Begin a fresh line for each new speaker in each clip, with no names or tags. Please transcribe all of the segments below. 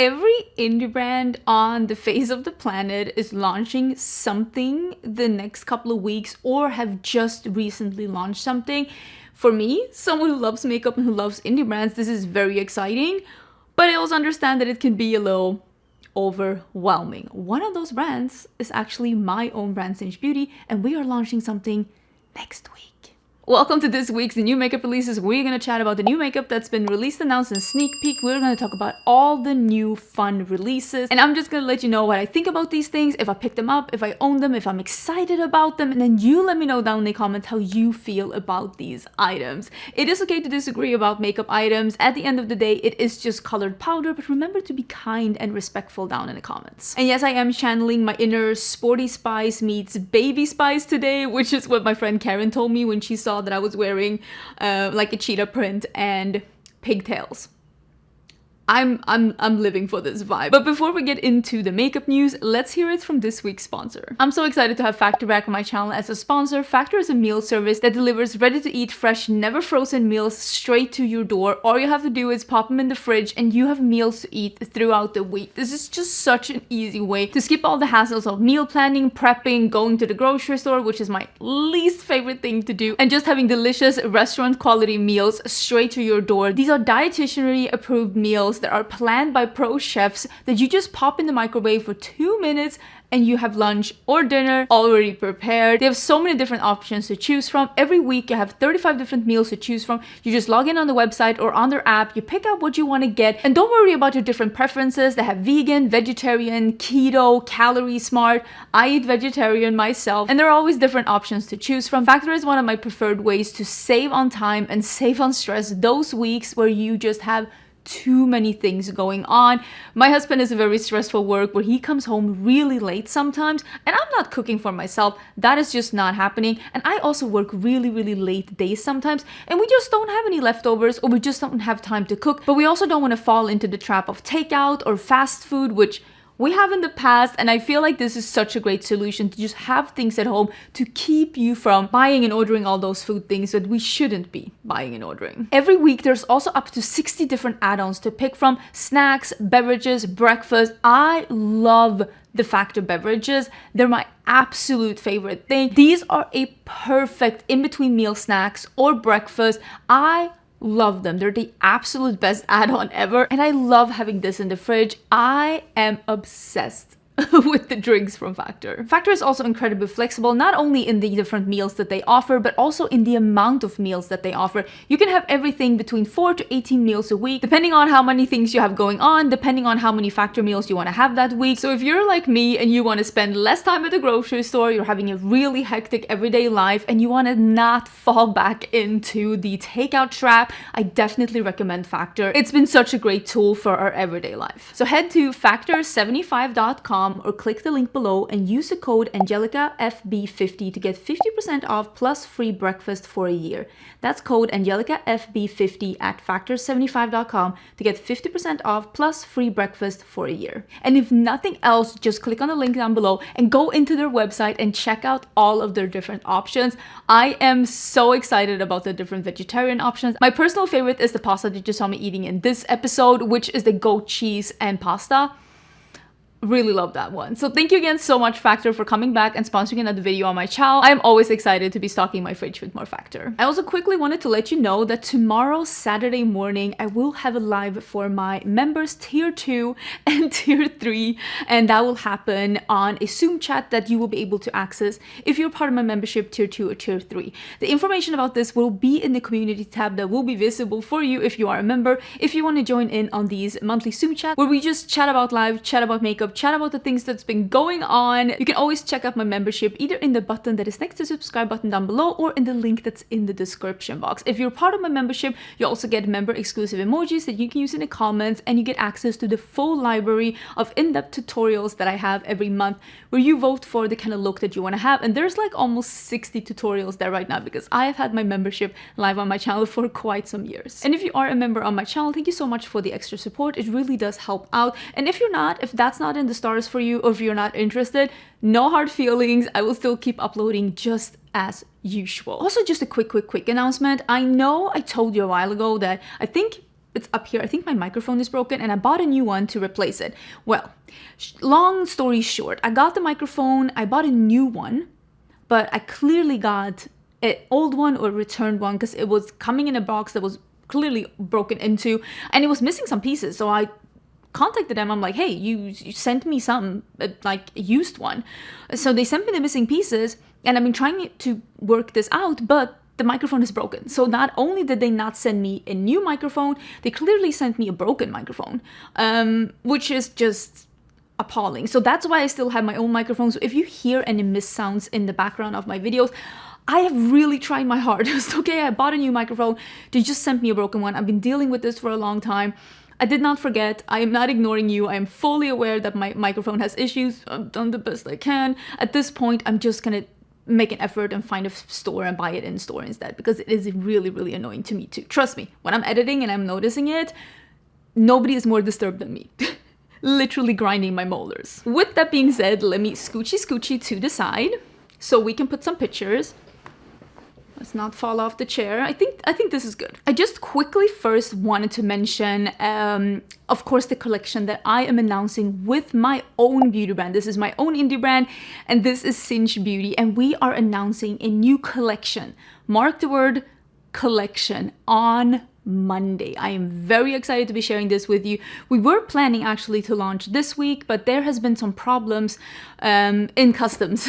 Every indie brand on the face of the planet is launching something the next couple of weeks or have just recently launched something. For me, someone who loves makeup and who loves indie brands, this is very exciting, but I also understand that it can be a little overwhelming. One of those brands is actually my own brand, Singe Beauty, and we are launching something next week. Welcome to this week's new makeup releases. We're going to chat about the new makeup that's been released, announced, and sneak peek. We're going to talk about all the new fun releases. And I'm just going to let you know what I think about these things, if I picked them up, if I own them, if I'm excited about them. And then you let me know down in the comments how you feel about these items. It is okay to disagree about makeup items. At the end of the day, it is just colored powder. But remember to be kind and respectful down in the comments. And yes, I am channeling my inner sporty spice meets baby spice today, which is what my friend Karen told me when she saw that I was wearing like a cheetah print and pigtails. I'm living for this vibe. But before we get into the makeup news, let's hear it from this week's sponsor. I'm so excited to have Factor back on my channel as a sponsor. Factor is a meal service that delivers ready-to-eat, fresh, never frozen meals straight to your door. All you have to do is pop them in the fridge and you have meals to eat throughout the week. This is just such an easy way to skip all the hassles of meal planning, prepping, going to the grocery store, which is my least favorite thing to do, and just having delicious restaurant quality meals straight to your door. These are dietitianally approved meals that are planned by pro chefs that you just pop in the microwave for 2 minutes and you have lunch or dinner already prepared. They have so many different options to choose from. Every week you have 35 different meals to choose from. You just log in on the website or on their app, you pick out what you want to get, and don't worry about your different preferences. They have vegan, vegetarian, keto, calorie smart. I eat vegetarian myself, and there are always different options to choose from. Factor is one of my preferred ways to save on time and save on stress those weeks where you just have too many things going on. My husband is a very stressful work where he comes home really late sometimes, and I'm not cooking for myself. That is just not happening. And I also work really late days sometimes, and we just don't have any leftovers, or we just don't have time to cook. But we also don't want to fall into the trap of takeout or fast food, which we have in the past, and I feel like this is such a great solution to just have things at home to keep you from buying and ordering all those food things that we shouldn't be buying and ordering. Every week, there's also up to 60 different add-ons to pick from: snacks, beverages, breakfast. I love the Factor beverages. They're my absolute favorite thing. These are a perfect in-between meal snacks or breakfast. I love them. They're the absolute best add-on ever, and I love having this in the fridge. I am obsessed with the drinks from Factor. Factor is also incredibly flexible, not only in the different meals that they offer, but also in the amount of meals that they offer. You can have everything between 4 to 18 meals a week, depending on how many things you have going on, depending on how many Factor meals you want to have that week. So if you're like me and you want to spend less time at the grocery store, you're having a really hectic everyday life, and you want to not fall back into the takeout trap, I definitely recommend Factor. It's been such a great tool for our everyday life. So head to factor75.com or click the link below and use the code AngelicaFB50 to get 50% off plus free breakfast for a year. That's code AngelicaFB50 at factor75.com to get 50% off plus free breakfast for a year. And if nothing else, just click on the link down below and go into their website and check out all of their different options. I am so excited about the different vegetarian options. My personal favorite is the pasta that you saw me eating in this episode, which is the goat cheese and pasta. Really love that one. So thank you again so much, Factor, for coming back and sponsoring another video on my channel. I'm always excited to be stocking my fridge with more Factor. I also quickly wanted to let you know that tomorrow, Saturday morning, I will have a live for my members tier 2 and tier 3, and that will happen on a Zoom chat that you will be able to access if you're part of my membership tier 2 or tier 3. The information about this will be in the community tab that will be visible for you if you are a member. If you want to join in on these monthly Zoom chats where we just chat about life, chat about makeup, chat about the things that's been going on, you can always check out my membership either in the button that is next to the subscribe button down below or in the link that's in the description box. If you're part of my membership, you also get member exclusive emojis that you can use in the comments, and you get access to the full library of in-depth tutorials that I have every month where you vote for the kind of look that you want to have. And there's like almost 60 tutorials there right now because I have had my membership live on my channel for quite some years. And if you are a member on my channel, thank you so much for the extra support. It really does help out. And if you're not, if that's not in the stars for you, or if you're not interested, no hard feelings. I will still keep uploading just as usual. Also, just a quick announcement. I know I told you a while ago that I think it's up here. I think my microphone is broken and I bought a new one to replace it. Well, long story short, I got the microphone, I bought a new one, but I clearly got an old one or returned one because it was coming in a box that was clearly broken into and it was missing some pieces. So I contacted them. I'm like, hey, you sent me some, like a used one. So they sent me the missing pieces and I've been trying to work this out, but the microphone is broken. So not only did they not send me a new microphone, they clearly sent me a broken microphone, which is just appalling. So that's why I still have my own microphone. So if you hear any missed sounds in the background of my videos, I have really tried my hardest. Okay, I bought a new microphone. They just sent me a broken one. I've been dealing with this for a long time. I did not forget. I am not ignoring you. I am fully aware that my microphone has issues. I've done the best I can. At this point, I'm just gonna make an effort and find a store and buy it in store instead, because it is really, really annoying to me too. Trust me, when I'm editing and I'm noticing it, nobody is more disturbed than me. Literally grinding my molars. With that being said, let me scoochie to the side so we can put some pictures. Let's not fall off the chair. I think this is good. I just quickly first wanted to mention, of course, the collection that I am announcing with my own beauty brand. This is my own indie brand, and this is Singe Beauty, and we are announcing a new collection. Mark the word collection on Monday. I am very excited to be sharing this with you. We were planning actually to launch this week, but there has been some problems in customs.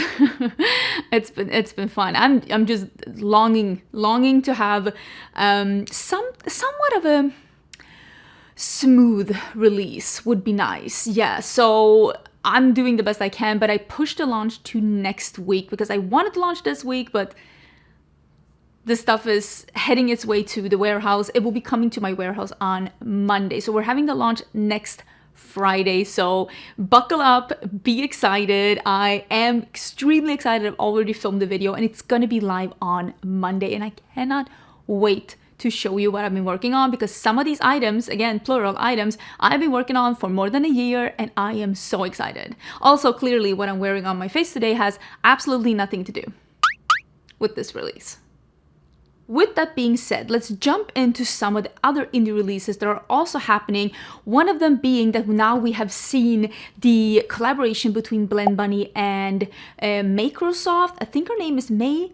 It's been fun. I'm just longing to have somewhat of a smooth release would be nice. Yeah, so I'm doing the best I can, but I pushed the launch to next week because I wanted to launch this week, but the stuff is heading its way to the warehouse. It will be coming to my warehouse on Monday. So we're having the launch next Friday. So buckle up, be excited. I am extremely excited. I've already filmed the video and it's gonna be live on Monday. And I cannot wait to show you what I've been working on, because some of these items, again, plural items, I've been working on for more than a year and I am so excited. Also, clearly what I'm wearing on my face today has absolutely nothing to do with this release. With that being said, let's jump into some of the other indie releases that are also happening. One of them being that now we have seen the collaboration between Blend Bunny and Microsoft. I think her name is May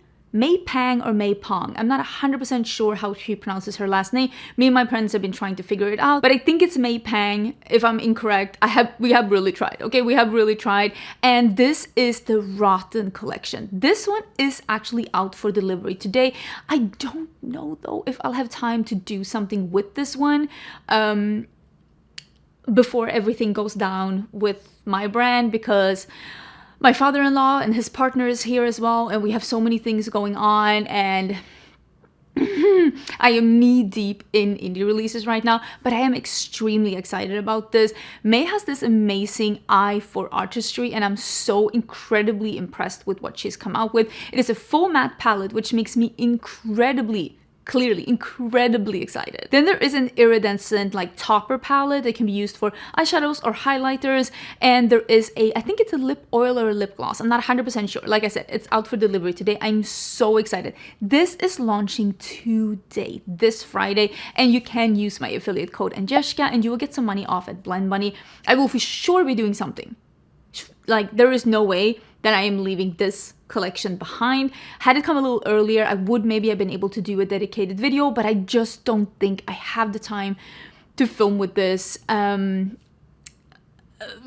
Pang or May Pong. I'm not 100% sure how she pronounces her last name. Me and my friends have been trying to figure it out, but I think it's May Pang. If I'm incorrect, we have really tried. Okay, we have really tried. And this is the Rotten collection. This one is actually out for delivery today. I don't know though if I'll have time to do something with this one before everything goes down with my brand, because my father-in-law and his partner is here as well, and we have so many things going on, and I am knee-deep in indie releases right now, but I am extremely excited about this. May has this amazing eye for artistry, and I'm so incredibly impressed with what she's come out with. It is a full matte palette, which makes me incredibly excited. Then there is an iridescent like topper palette that can be used for eyeshadows or highlighters, and there is I think it's a lip oil or a lip gloss. I'm not 100% sure. Like I said, it's out for delivery today. I'm so excited. This is launching today, this Friday, and you can use my affiliate code Angeshka and you will get some money off at Blend Bunny. I will for sure be doing something. Like, there is no way that I am leaving this collection behind. Had it come a little earlier, I would maybe have been able to do a dedicated video, but I just don't think I have the time to film with this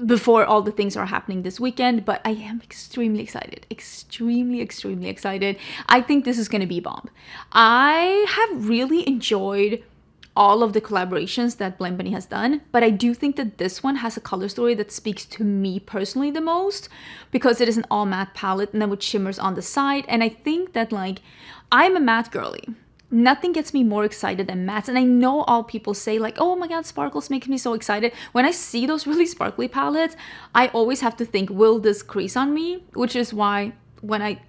before all the things are happening this weekend. But I am extremely excited, extremely excited. I think this is going to be a bomb. I have really enjoyed all of the collaborations that Blend Bunny has done, but I do think that this one has a color story that speaks to me personally the most, because it is an all matte palette and then with shimmers on the side. And I think that, like, I'm a matte girly. Nothing gets me more excited than mattes, and I know all people say like, oh my god, sparkles makes me so excited. When I see those really sparkly palettes, I always have to think, will this crease on me? Which is why when I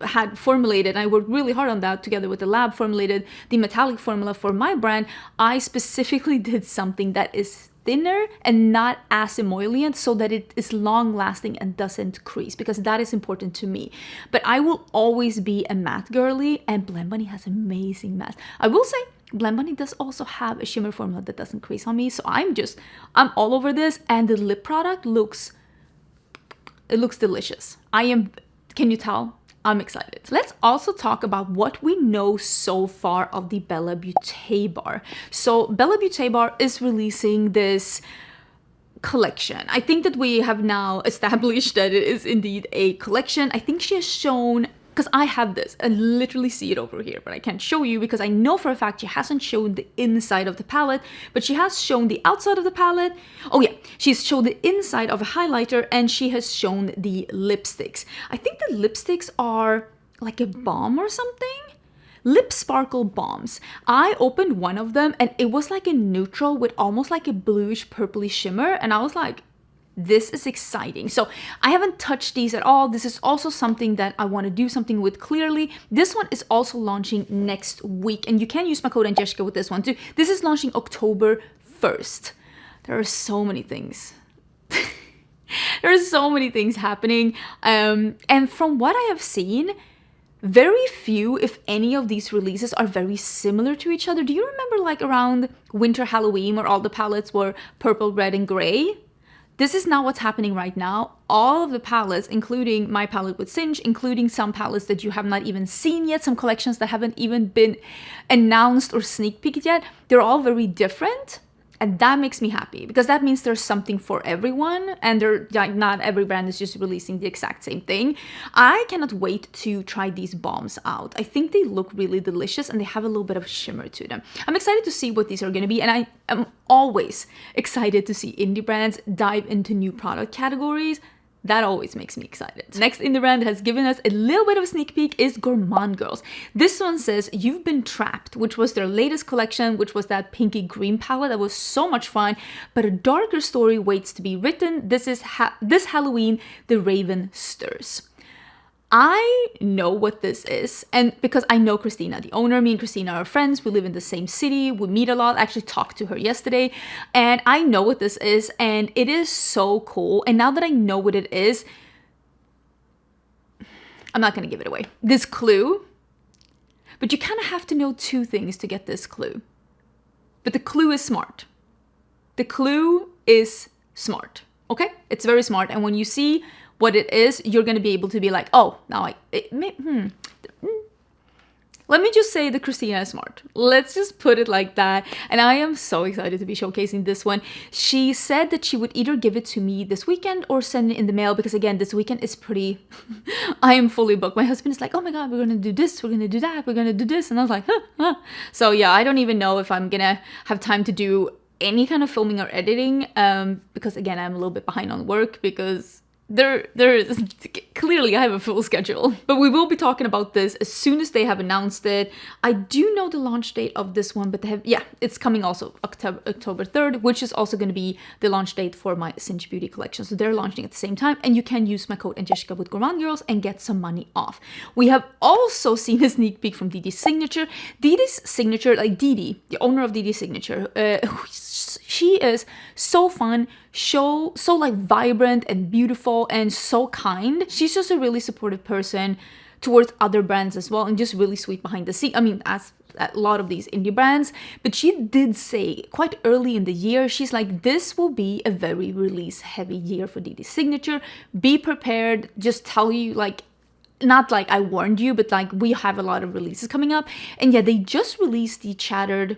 had formulated, I worked really hard on that together with the lab, formulated the metallic formula for my brand, I specifically did something that is thinner and not as emollient so that it is long lasting and doesn't crease, because that is important to me. But I will always be a matte girly, and Blend Bunny has amazing mattes. I will say Blend Bunny does also have a shimmer formula that doesn't crease on me. So I'm all over this. And the lip product looks delicious. Can you tell? I'm excited. Let's also talk about what we know so far of the Bella Beauté bar. So Bella Beauté bar is releasing this collection. I think that we have now established that it is indeed a collection. I think she has shown, because I have this, I literally see it over here, but I can't show you because I know for a fact she hasn't shown the inside of the palette, but she has shown the outside of the palette. Oh yeah, she's shown the inside of a highlighter and she has shown the lipsticks. I think the lipsticks are like a balm or something. Lip sparkle balms. I opened one of them and it was like a neutral with almost like a bluish purpley shimmer, and I was like, this is exciting. So I haven't touched these at all. This is also something that I want to do something with clearly. This one is also launching next week, and you can use my code Angelica with this one too. This is launching October 1st. There are so many things. There are so many things happening. And from what I have seen, very few, if any, of these releases are very similar to each other. Do you remember like around winter Halloween where all the palettes were purple, red, and gray? This is not what's happening right now. All of the palettes, including my palette with Singe, including some palettes that you have not even seen yet, some collections that haven't even been announced or sneak peeked yet, they're all very different. And that makes me happy because that means there's something for everyone, and they're like, not every brand is just releasing the exact same thing. I cannot wait to try these balms out. I think they look really delicious and they have a little bit of shimmer to them. I'm excited to see what these are going to be, and I am always excited to see indie brands dive into new product categories. That always makes me excited. Next indie brand that has given us a little bit of a sneak peek is Gourmande Girls. This one says You've Been Trapped, which was their latest collection, which was that pinky green palette that was so much fun, but a darker story waits to be written. This is this Halloween, The Raven Stirs. I know what this is, and because I know Christina, the owner. Me and Christina are friends. We live in the same city. We meet a lot. I actually talked to her yesterday, and I know what this is, and it is so cool. And now that I know what it is, I'm not going to give it away. This clue, but you kind of have to know two things to get this clue. But the clue is smart. The clue is smart, okay? It's very smart, and when you see what it is, you're going to be able to be like, oh, now let me just say that Christina is smart. Let's just put it like that. And I am so excited to be showcasing this one. She said that she would either give it to me this weekend or send it in the mail, because again, this weekend is pretty, I am fully booked. My husband is like, oh my God, we're going to do this, we're going to do that, we're going to do this. And I was like, huh. So yeah, I don't even know if I'm going to have time to do any kind of filming or editing, because again, I'm a little bit behind on work because there is clearly I have a full schedule, but we will be talking about this as soon as they have announced it. I do know the launch date of this one, but it's coming also October 3rd, which is also going to be the launch date for my Singe Beauty Collection. So they're launching at the same time, and you can use my code Angelica with Gourmande Girls and get some money off. We have also seen a sneak peek from DeDe's Signature. DeDe's Signature, like DeDe, the owner of DeDe's Signature, she is so fun, so like vibrant and beautiful and so kind. She's just a really supportive person towards other brands as well, and just really sweet behind the scene. I mean, as a lot of these indie brands, but she did say quite early in the year, she's like, this will be a very release heavy year for DeDe's Signature. Be prepared. Just tell you, like, not like I warned you, but like we have a lot of releases coming up. And yeah, they just released the Chattered,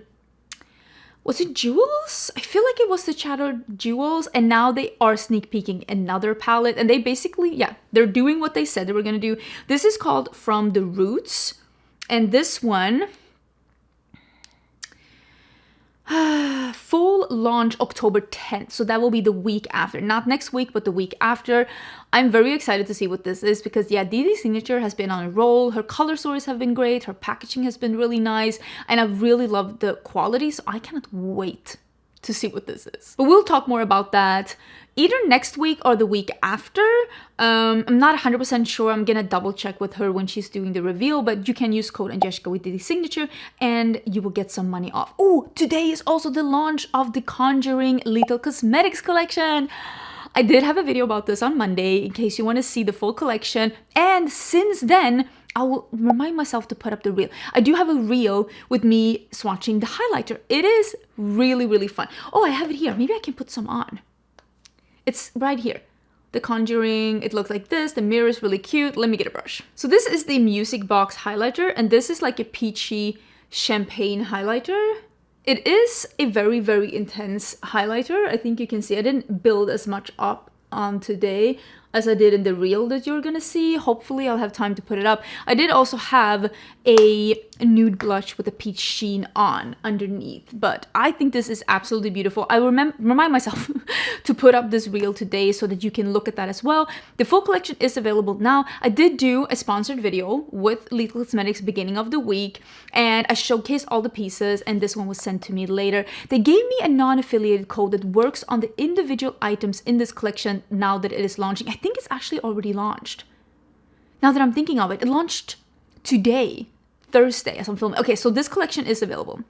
was it Jewels? I feel like it was the Chattered Jewels, and now they are sneak peeking another palette, and they basically, they're doing what they said they were gonna do. This is called From the Roots, and this one, full launch October 10th, so that will be the week after, not next week, but the week after. I'm very excited to see what this is because DeDe's Signature has been on a roll. Her color stories have been great, her packaging has been really nice, and I've really loved the quality, so I cannot wait to see what this is. But we'll talk more about that either next week or the week after. I'm not 100% sure. I'm gonna double check with her when she's doing the reveal, but you can use code Angelica with DeDe's Signature and you will get some money off. Oh, today is also the launch of the Conjuring Lethal Cosmetics collection. I did have a video about this on Monday in case you want to see the full collection, and since then I will remind myself to put up the reel. I do have a reel with me swatching the highlighter. It is really, really fun. Oh, I have it here. Maybe I can put some on. It's right here. The Conjuring, it looks like this. The mirror is really cute. Let me get a brush. So this is the Music Box highlighter, and this is like a peachy champagne highlighter. It is a very, very intense highlighter. I think you can see I didn't build as much up on today as I did in the reel that you're gonna see. Hopefully I'll have time to put it up. I did also have a nude blush with a peach sheen on underneath, but I think this is absolutely beautiful. I remind myself to put up this reel today so that you can look at that as well. The full collection is available now. I did do a sponsored video with Lys Cosmetics beginning of the week, and I showcased all the pieces, and this one was sent to me later. They gave me a non-affiliated code that works on the individual items in this collection now that it is launching. I think it's actually already launched. Now that I'm thinking of it, it launched today, Thursday, as I'm filming. Okay, so this collection is available.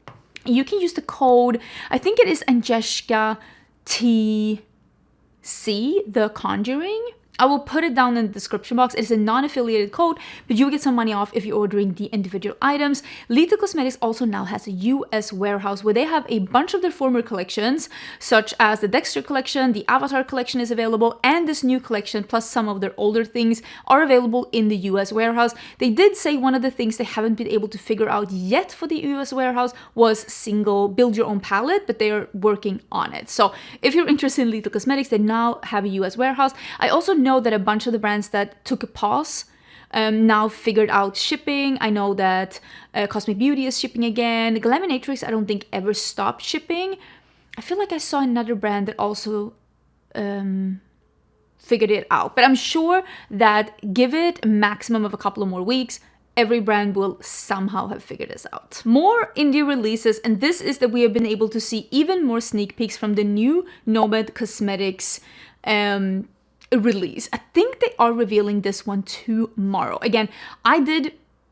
You can use the code, I think it is Agnieszka TC, the Conjuring. I will put it down in the description box. It's a non-affiliated code, but you will get some money off if you're ordering the individual items. Lys Cosmetics also now has a US warehouse where they have a bunch of their former collections, such as the Dexter collection, the Avatar collection is available, and this new collection, plus some of their older things, are available in the US warehouse. They did say one of the things they haven't been able to figure out yet for the US warehouse was single build your own palette, but they are working on it. So if you're interested in Lys Cosmetics, they now have a US warehouse. I also know that a bunch of the brands that took a pause now figured out shipping. I know that Cosmic Beauty is shipping again. Glaminatrix, I don't think ever stopped shipping. I feel like I saw another brand that also figured it out. But I'm sure that give it a maximum of a couple of more weeks, every brand will somehow have figured this out. More indie releases, and this is that we have been able to see even more sneak peeks from the new Nomad Cosmetics release. I think they are revealing this one tomorrow. Again, I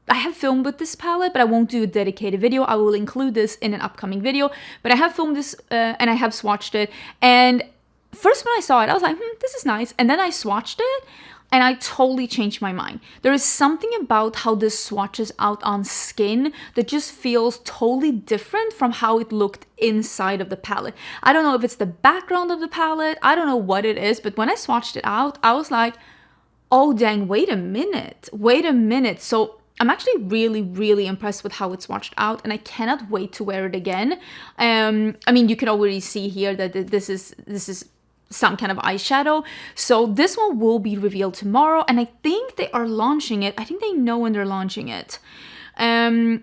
have filmed with this palette, but I won't do a dedicated video. I will include this in an upcoming video, but I have filmed this and I have swatched it. And first when I saw it, I was like, this is nice. And then I swatched it and I totally changed my mind. There is something about how this swatches out on skin that just feels totally different from how it looked inside of the palette. I don't know if it's the background of the palette, I don't know what it is, but when I swatched it out, I was like, oh dang, wait a minute. So I'm actually really, really impressed with how it's swatched out, and I cannot wait to wear it again. I mean, you can already see here that this is some kind of eyeshadow. So this one will be revealed tomorrow, and I think they are launching it. I think they know when they're launching it. The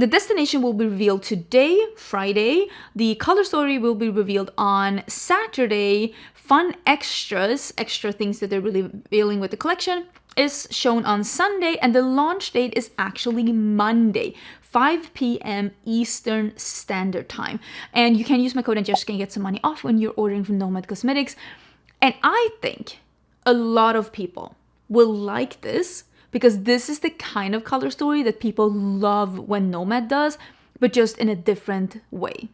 destination will be revealed today, Friday. The color story will be revealed on Saturday. Fun extras, extra things that they're really revealing with the collection, is shown on Sunday, and the launch date is actually Monday, 5 p.m. Eastern Standard Time. And you can use my code and just can get some money off when you're ordering from Nomad Cosmetics. And I think a lot of people will like this because this is the kind of color story that people love when Nomad does, but just in a different way.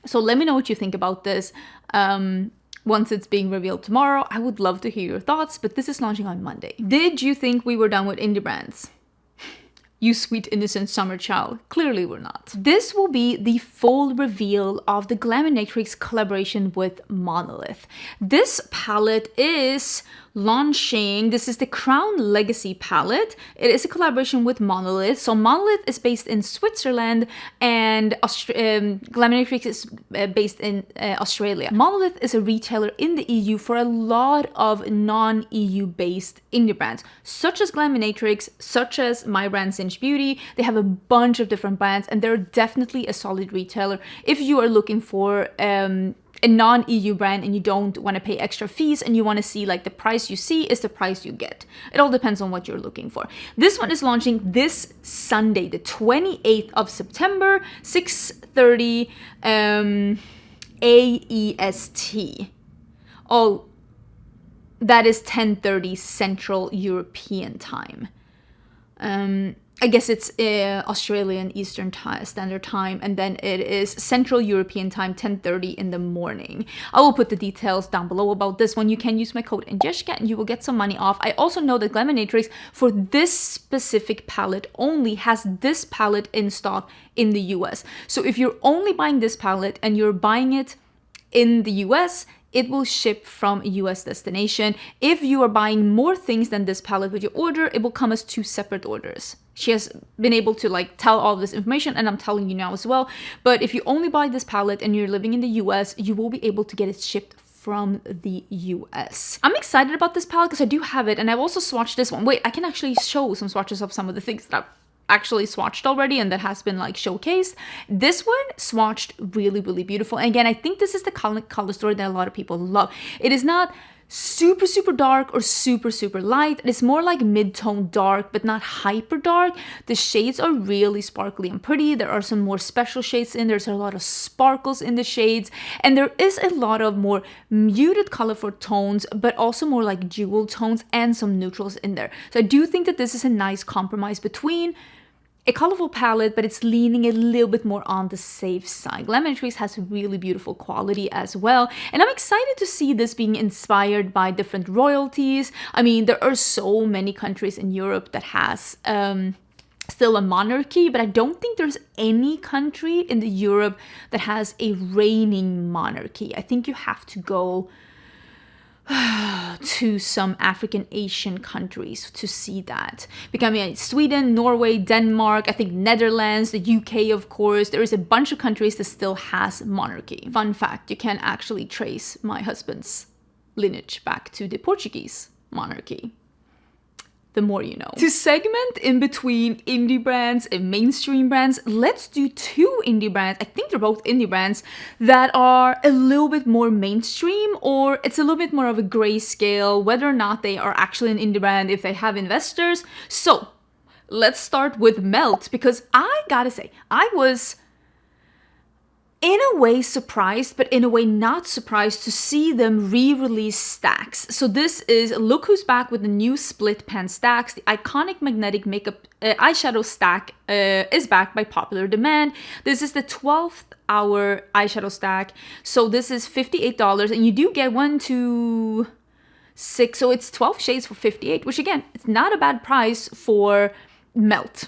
So let me know what you think about this. Once it's being revealed tomorrow, I would love to hear your thoughts, but this is launching on Monday. Did you think we were done with indie brands? You sweet innocent summer child. Clearly we're not. This will be the full reveal of the Glaminatrix collaboration with Monolith. This palette is launching. This is the Crown Legacy palette. It is a collaboration with Monolith. So Monolith is based in Switzerland and Glaminatrix is based in Australia. Monolith is a retailer in the EU for a lot of non-EU based indie brands, such as Glaminatrix, such as my brand Singe Beauty. They have a bunch of different brands, and they're definitely a solid retailer if you are looking for a non-EU brand and you don't want to pay extra fees and you want to see like the price you see is the price you get. It all depends on what you're looking for. This one is launching this Sunday, the 28th of September, 6:30 AEST. Oh, that is 10:30 Central European Time. I guess it's Australian Eastern Standard Time, and then it is Central European Time, 10:30 in the morning. I will put the details down below about this one. You can use my code Angeshka and you will get some money off. I also know that Glaminatrix, for this specific palette only, has this palette in stock in the US. So if you're only buying this palette and you're buying it in the US, it will ship from a US destination. If you are buying more things than this palette with your order, it will come as 2 separate orders. She has been able to like tell all this information, and I'm telling you now as well. But if you only buy this palette and you're living in the US, you will be able to get it shipped from the US. I'm excited about this palette because I do have it, and I've also swatched this one. Wait, I can actually show some swatches of some of the things that I've actually swatched already and that has been like showcased. This one swatched really, really beautiful. And again, I think this is the color story that a lot of people love. It is not super, super dark or super, super light. It's more like mid-tone dark, but not hyper dark. The shades are really sparkly and pretty. There are some more special shades in. There's a lot of sparkles in the shades. And there is a lot of more muted colorful tones, but also more like jewel tones and some neutrals in there. So I do think that this is a nice compromise between a colorful palette, but it's leaning a little bit more on the safe side. Glaminatrix has really beautiful quality as well, and I'm excited to see this being inspired by different royalties. I mean, there are so many countries in Europe that has still a monarchy, but I don't think there's any country in the Europe that has a reigning monarchy. I think you have to go to some African Asian countries to see that. Becoming Sweden, Norway, Denmark, I think Netherlands, the UK, of course. There is a bunch of countries that still has monarchy. Fun fact, you can actually trace my husband's lineage back to the Portuguese monarchy. The more you know. To segment in between indie brands and mainstream brands, let's do 2 indie brands. I think they're both indie brands that are a little bit more mainstream, or it's a little bit more of a grayscale whether or not they are actually an indie brand, if they have investors. So let's start with Melt, because I gotta say, I was in a way surprised, but in a way not surprised to see them re-release stacks. So this is Look Who's Back with the new split pan stacks. The iconic magnetic makeup eyeshadow stack is back by popular demand. This is the 12th hour eyeshadow stack. So this is $58, and you do get 1, 2, 6. So it's 12 shades for $58, which again, it's not a bad price for Melt.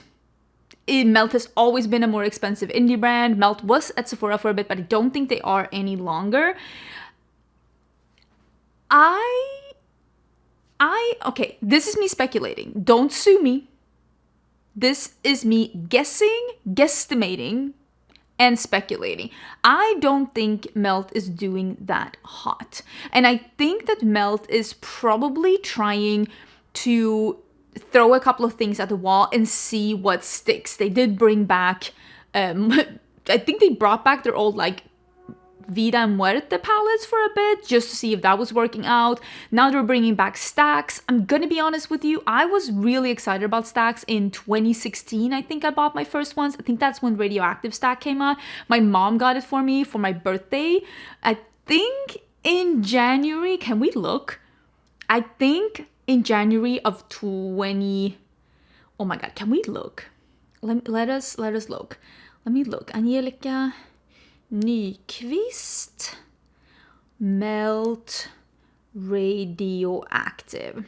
Melt has always been a more expensive indie brand. Melt was at Sephora for a bit, but I don't think they are any longer. Okay, this is me speculating. Don't sue me. This is me guessing, guesstimating, and speculating. I don't think Melt is doing that hot. And I think that Melt is probably trying to throw a couple of things at the wall and see what sticks. They did bring back, I think they brought back their old like Vida and Muerte palettes for a bit, just to see if that was working out. Now they're bringing back stacks. I'm gonna be honest with you, I was really excited about stacks in 2016. I think I bought my first ones. I think that's when Radioactive stack came out. My mom got it for me for my birthday. I think in January, can we look? I think in January of 20, oh my god, can we look? Let us look. Let me look. Angelica Nyqvist, Melt, Radioactive.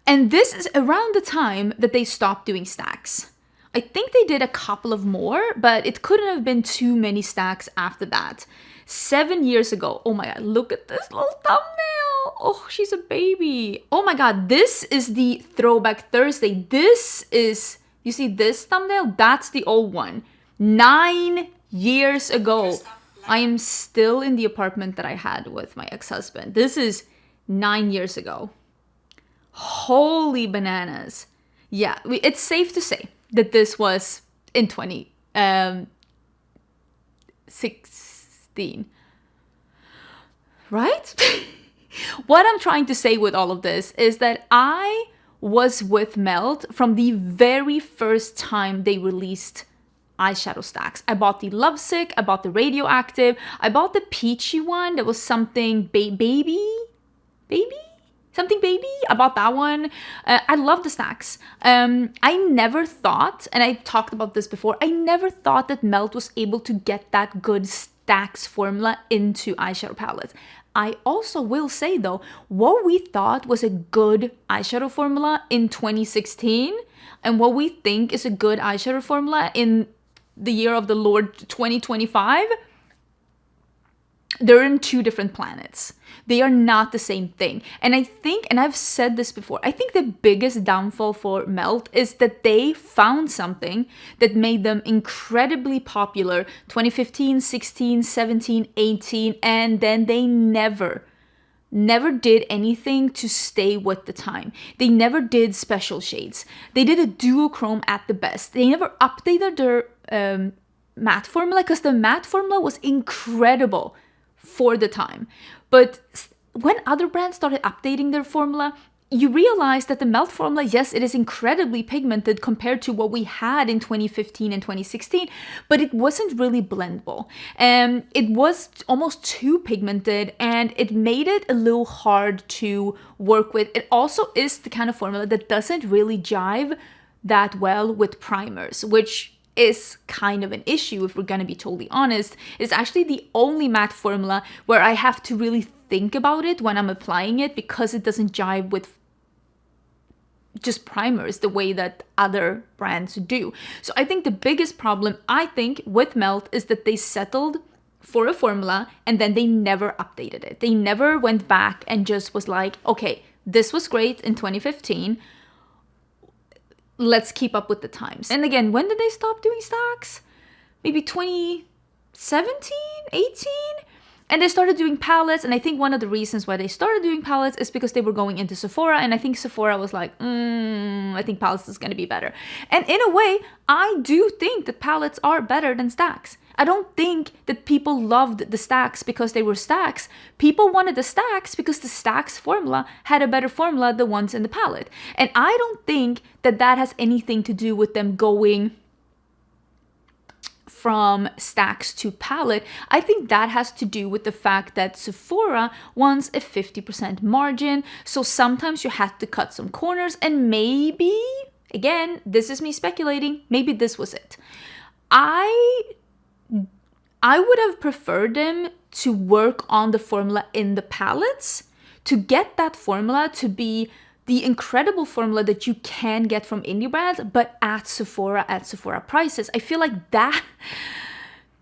And this is around the time that they stopped doing stacks. I think they did a couple of more, but it couldn't have been too many stacks after that. 7 years ago. Oh my god, look at this little thumbnail. Oh, she's a baby. Oh my god, this is the Throwback Thursday. This is, you see this thumbnail? That's the old one. 9 years ago. I am still in the apartment that I had with my ex-husband. This is 9 years ago. Holy bananas. Yeah, it's safe to say that this was in 2016. Right? What I'm trying to say with all of this is that I was with Melt from the very first time they released eyeshadow stacks. I bought the Lovesick, I bought the Radioactive, I bought the peachy one that was something baby something baby. I bought that one. I love the stacks. I never thought, and I talked about this before, I never thought that Melt was able to get that good stacks formula into eyeshadow palettes. I also will say though, what we thought was a good eyeshadow formula in 2016 and what we think is a good eyeshadow formula in the year of the Lord 2025, they're in two different planets. They are not the same thing. And I think, and I've said this before, I think the biggest downfall for Melt is that they found something that made them incredibly popular 2015, 16, 17, 18, and then they never did anything to stay with the time. They never did special shades. They did a duochrome at the best. They never updated their matte formula because the matte formula was incredible for the time. But when other brands started updating their formula, you realize that the Melt formula, yes, it is incredibly pigmented compared to what we had in 2015 and 2016, but it wasn't really blendable. It was almost too pigmented and it made it a little hard to work with. It also is the kind of formula that doesn't really jive that well with primers, which is kind of an issue if we're gonna be totally honest. It's actually the only matte formula where I have to really think about it when I'm applying it because it doesn't jive with just primers the way that other brands do. So I think the biggest problem, I think, with Melt is that they settled for a formula and then they never updated it. They never went back and just was like, okay, this was great in 2015. Let's keep up with the times. And again, when did they stop doing stacks? Maybe 2017, 18? And they started doing palettes, and I think one of the reasons why they started doing palettes is because they were going into Sephora, and I think Sephora was like, I think palettes is gonna be better. And in a way, I do think that palettes are better than stacks. I don't think that people loved the stacks because they were stacks. People wanted the stacks because the stacks formula had a better formula than the ones in the palette. And I don't think that that has anything to do with them going from stacks to palette. I think that has to do with the fact that Sephora wants a 50% margin. So sometimes you have to cut some corners, and maybe, again, this is me speculating, maybe this was it. I would have preferred them to work on the formula in the palettes to get that formula to be the incredible formula that you can get from indie brands, but at Sephora prices. I feel like that,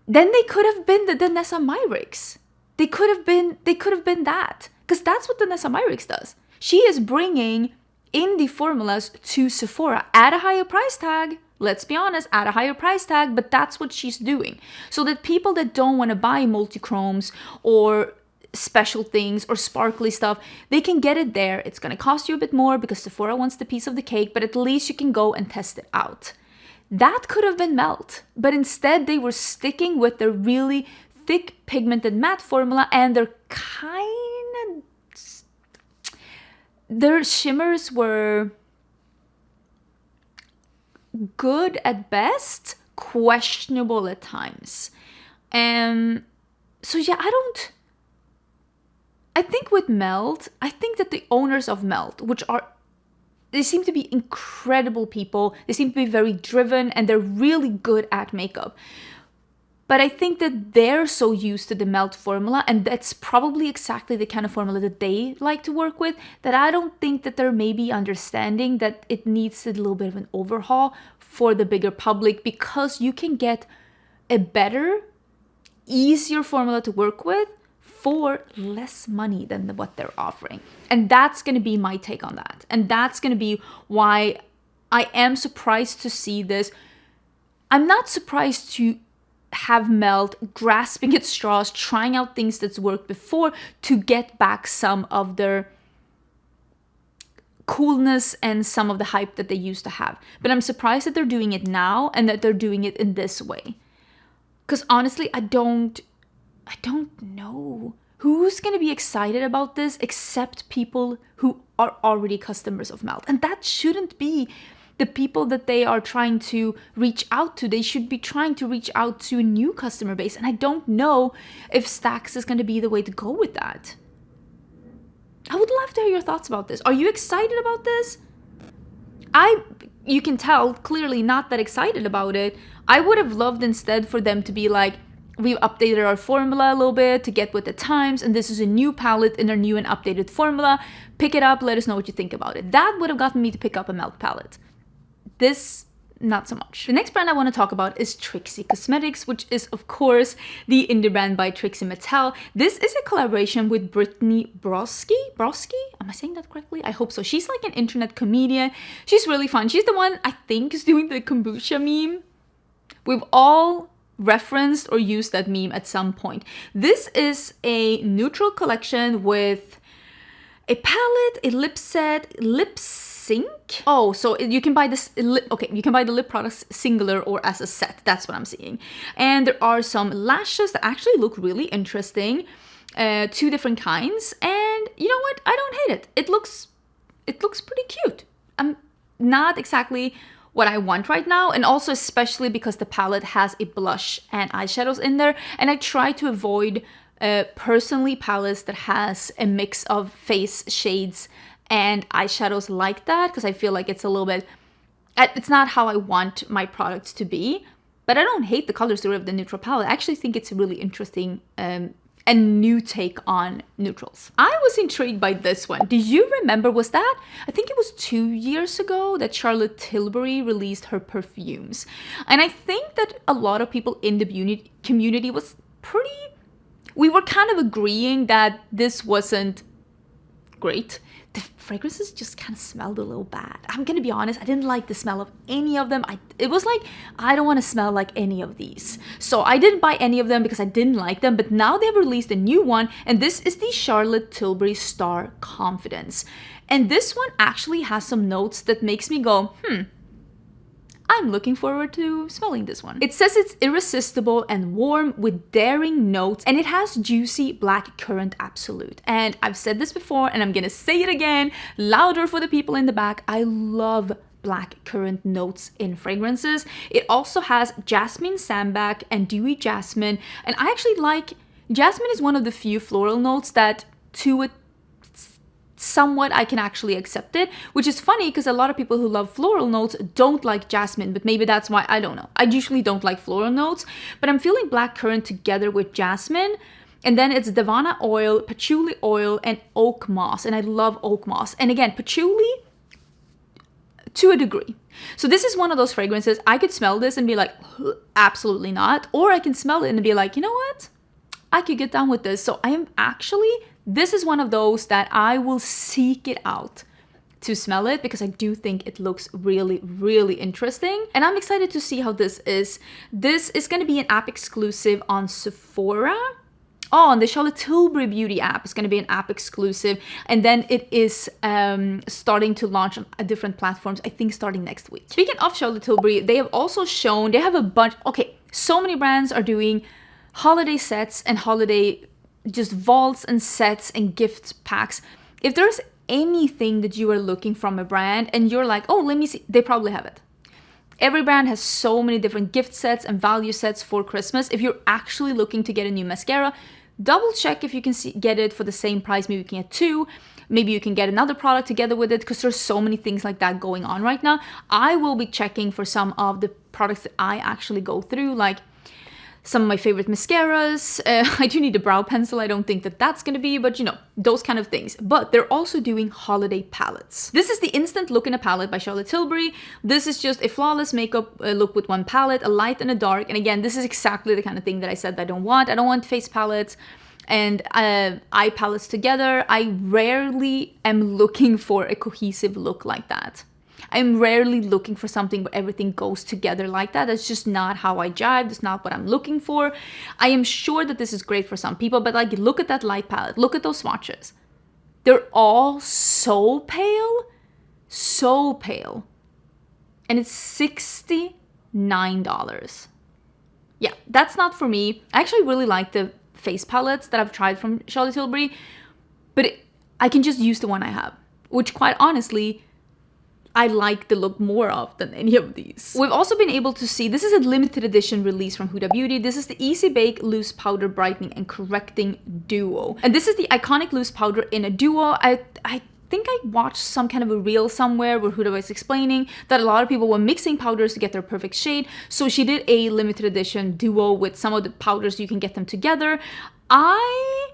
then they could have been the Nessa Myrix. They could have been that, because that's what the Nessa Myrix does. She is bringing indie formulas to Sephora at a higher price tag. Let's be honest, at a higher price tag, but that's what she's doing. So that people that don't want to buy multi-chromes or special things or sparkly stuff, they can get it there. It's going to cost you a bit more because Sephora wants the piece of the cake, but at least you can go and test it out. That could have been Melt, but instead they were sticking with their really thick pigmented matte formula, and their shimmers were good at best, questionable at times. So yeah, I think with Melt, I think that the owners of Melt, they seem to be incredible people. They seem to be very driven and they're really good at makeup. But I think that they're so used to the Melt formula, and that's probably exactly the kind of formula that they like to work with, that I don't think that they're maybe understanding that it needs a little bit of an overhaul for the bigger public, because you can get a better, easier formula to work with for less money than what they're offering. And that's going to be my take on that. And that's going to be why I am surprised to see this. I'm not surprised to have Melt grasping at straws, trying out things that's worked before to get back some of their coolness and some of the hype that they used to have. But I'm surprised that they're doing it now and that they're doing it in this way. Because honestly, I don't know who's going to be excited about this except people who are already customers of Melt. And that shouldn't be the people that they are trying to reach out to. They should be trying to reach out to a new customer base. And I don't know if stacks is going to be the way to go with that. I would love to hear your thoughts about this. Are you excited about this? You can tell clearly not that excited about it. I would have loved instead for them to be like, we've updated our formula a little bit to get with the times, and this is a new palette in our new and updated formula. Pick it up, let us know what you think about it. That would have gotten me to pick up a Milk palette. This, not so much. The next brand I want to talk about is Trixie Cosmetics, which is of course the indie brand by Trixie Mattel. This is a collaboration with Brittany Broski. Am I saying that correctly? I hope so. She's like an internet comedian. She's really fun. She's the one I think is doing the kombucha meme. We've all referenced or used that meme at some point. This is a neutral collection with a palette, a lip set, lip sync. Oh, so you can buy this, okay, you can buy the lip products singular or as a set. That's what I'm seeing. And there are some lashes that actually look really interesting. 2 different kinds. And you know what? I don't hate it. It looks pretty cute. Not exactly what I want right now, and also especially because the palette has a blush and eyeshadows in there, and I try to avoid personally palettes that has a mix of face shades and eyeshadows like that, because I feel like it's a little bit, it's not how I want my products to be. But I don't hate the color story of the neutral palette. I actually think it's a really interesting a new take on neutrals. I was intrigued by this one. Do you remember, was that, I think it was 2 years ago that Charlotte Tilbury released her perfumes. And I think that a lot of people in the beauty community was we were kind of agreeing that this wasn't great. The fragrances just kind of smelled a little bad. I'm gonna be honest, I didn't like the smell of any of them. It was like, I don't want to smell like any of these. So I didn't buy any of them because I didn't like them, but now they've released a new one, and this is the Charlotte Tilbury Star Confidence. And this one actually has some notes that makes me go, I'm looking forward to smelling this one. It says it's irresistible and warm with daring notes, and it has juicy black currant absolute. And I've said this before, and I'm gonna say it again, louder for the people in the back. I love black currant notes in fragrances. It also has jasmine sambac and dewy jasmine, and I actually like, jasmine is one of the few floral notes that to a somewhat I can actually accept it, which is funny because a lot of people who love floral notes don't like jasmine, but maybe that's why, I don't know. I usually don't like floral notes, but I'm feeling black currant together with jasmine, and then it's Davana oil, patchouli oil, and oak moss, and I love oak moss. And again, patchouli to a degree. So this is one of those fragrances, I could smell this and be like, absolutely not, or I can smell it and be like, you know what? I could get down with this. So I am actually, this is one of those that I will seek it out to smell it because I do think it looks really, really interesting. And I'm excited to see how this is. This is going to be an app exclusive on Sephora. Oh, and the Charlotte Tilbury Beauty app is going to be an app exclusive. And then it is starting to launch on different platforms, I think starting next week. Speaking of Charlotte Tilbury, they have also shown, they have a bunch, okay, so many brands are doing holiday sets and holiday just vaults and sets and gift packs. If there's anything that you are looking from a brand and you're like, oh, let me see, they probably have it. Every brand has so many different gift sets and value sets for Christmas. If you're actually looking to get a new mascara, double check if you can get it for the same price. Maybe you can get 2. Maybe you can get another product together with it because there's so many things like that going on right now. I will be checking for some of the products that I actually go through, like some of my favorite mascaras. I do need a brow pencil. I don't think that that's gonna be, but you know, those kind of things. But they're also doing holiday palettes. This is the Instant Look in a Palette by Charlotte Tilbury. This is just a flawless makeup look with one palette, a light and a dark. And again, this is exactly the kind of thing that I said that I don't want. I don't want face palettes and eye palettes together. I rarely am looking for a cohesive look like that. I'm rarely looking for something where everything goes together like that. That's just not how I jive. That's not what I'm looking for. I am sure that this is great for some people, but like, look at that light palette. Look at those swatches. They're all so pale. So pale. And it's $69. Yeah, that's not for me. I actually really like the face palettes that I've tried from Charlotte Tilbury, but I can just use the one I have, which quite honestly, I like the look more of than any of these. We've also been able to see, this is a limited edition release from Huda Beauty. This is the Easy Bake Loose Powder Brightening and Correcting Duo. And this is the iconic loose powder in a duo. I think I watched some kind of a reel somewhere where Huda was explaining that a lot of people were mixing powders to get their perfect shade. So she did a limited edition duo with some of the powders, you can get them together. I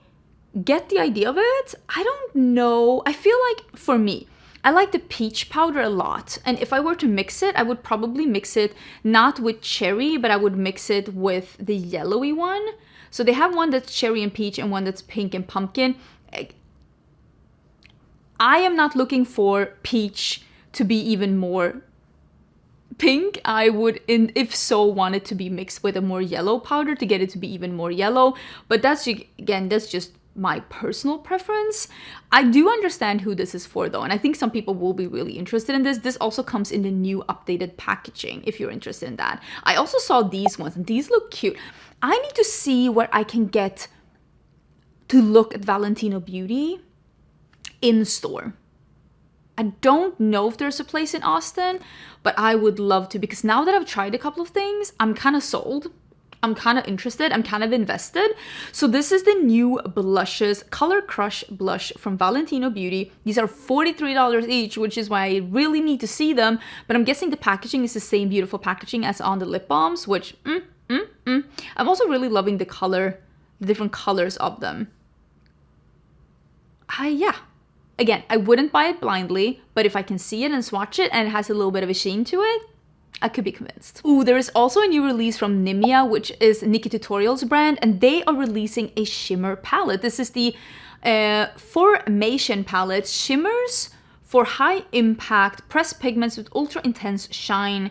get the idea of it. I don't know. I feel like for me, I like the peach powder a lot. And if I were to mix it, I would probably mix it not with cherry, but I would mix it with the yellowy one. So they have one that's cherry and peach and one that's pink and pumpkin. I am not looking for peach to be even more pink. I would, if so, want it to be mixed with a more yellow powder to get it to be even more yellow. But that's, again, that's just my personal preference. I do understand who this is for though, and I think some people will be really interested in this. This also comes in the new updated packaging if you're interested in that. I also saw these ones and these look cute. I need to see what I can get to look at Valentino Beauty in store. I don't know if there's a place in Austin, but I would love to, because now that I've tried a couple of things, I'm kind of sold. I'm kind of interested. I'm kind of invested. So this is the new blushes, Color Crush Blush from Valentino Beauty. These are $43 each, which is why I really need to see them. But I'm guessing the packaging is the same beautiful packaging as on the lip balms, which, I'm also really loving the color, the different colors of them. Yeah. Again, I wouldn't buy it blindly, but if I can see it and swatch it and it has a little bit of a sheen to it, I could be convinced. Ooh, there is also a new release from Nimya, which is Nikki Tutorials brand, and they are releasing a shimmer palette. This is the Fourmation Palette. Shimmers for high impact pressed pigments with ultra intense shine.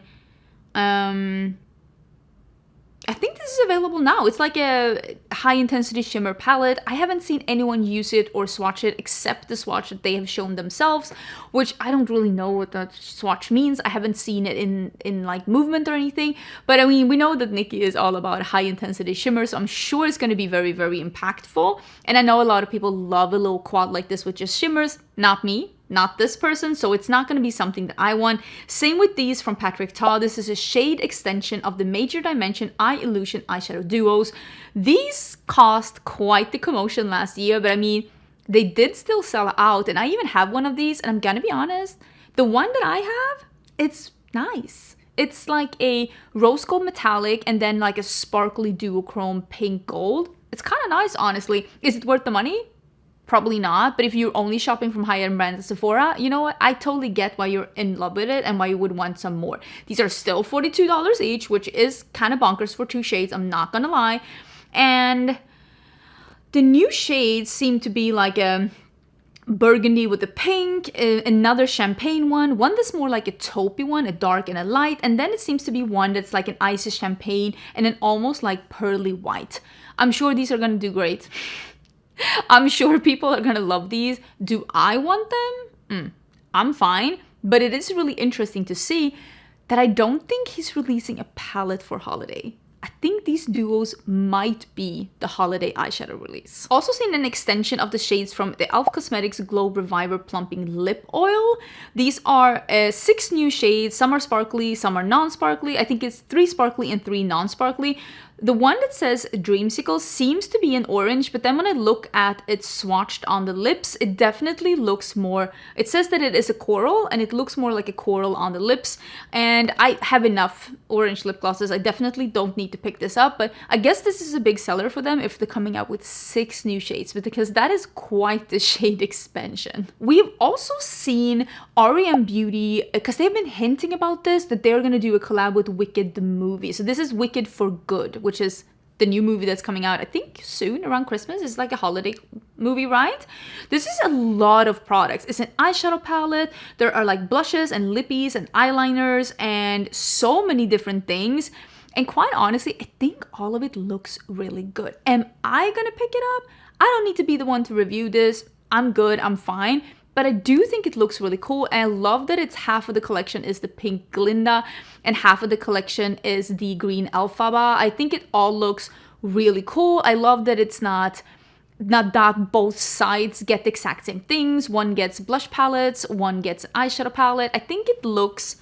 I think this is available now. It's like a high intensity shimmer palette. I haven't seen anyone use it or swatch it except the swatch that they have shown themselves, which I don't really know what that swatch means. I haven't seen it in like movement or anything. But I mean, we know that Nikki is all about high intensity shimmer, so I'm sure it's going to be very, very impactful. And I know a lot of people love a little quad like this with just shimmers. Not me. Not this person, so it's not going to be something that I want. Same with these from Patrick Ta. This is a shade extension of the Major Dimension Eye Illusion eyeshadow duos. These cost quite the commotion last year, but I mean, they did still sell out, and I even have one of these, and I'm gonna be honest, the one that I have, it's nice. It's like a rose gold metallic and then like a sparkly duochrome pink gold. It's kind of nice, honestly. Is it worth the money? Probably not, but if you're only shopping from high-end brands at Sephora, you know what? I totally get why you're in love with it and why you would want some more. These are still $42 each, which is kind of bonkers for two shades, I'm not gonna lie. And the new shades seem to be like a burgundy with a pink, another champagne one that's more like a taupey one, a dark and a light, and then it seems to be one that's like an icy champagne and an almost like pearly white. I'm sure these are gonna do great. I'm sure people are gonna love these. Do I want them? I'm fine. But it is really interesting to see that I don't think he's releasing a palette for holiday. I think these duos might be the holiday eyeshadow release. Also seen an extension of the shades from the E.L.F. Cosmetics Glow Reviver Plumping Lip Oil. These are 6 new shades. Some are sparkly, some are non-sparkly. I think it's 3 sparkly and 3 non-sparkly. The one that says Dreamsicle seems to be an orange, but then when I look at it swatched on the lips, it definitely looks more, it says that it is a coral, and it looks more like a coral on the lips. And I have enough orange lip glosses. I definitely don't need to pick this up, but I guess this is a big seller for them if they're coming out with 6 new shades, because that is quite the shade expansion. We've also seen R.E.M. Beauty, because they've been hinting about this, that they're going to do a collab with Wicked the movie. So this is Wicked for Good, which is the new movie that's coming out, I think, soon, around Christmas. It's like a holiday movie, right? This is a lot of products. It's an eyeshadow palette. There are like blushes and lippies and eyeliners and so many different things. And quite honestly, I think all of it looks really good. Am I gonna pick it up? I don't need to be the one to review this. I'm good, I'm fine. But I do think it looks really cool, and I love that it's half of the collection is the pink Glinda and half of the collection is the green Elphaba. I think it all looks really cool. I love that it's not not that both sides get the exact same things. One gets blush palettes, one gets eyeshadow palette. I think it looks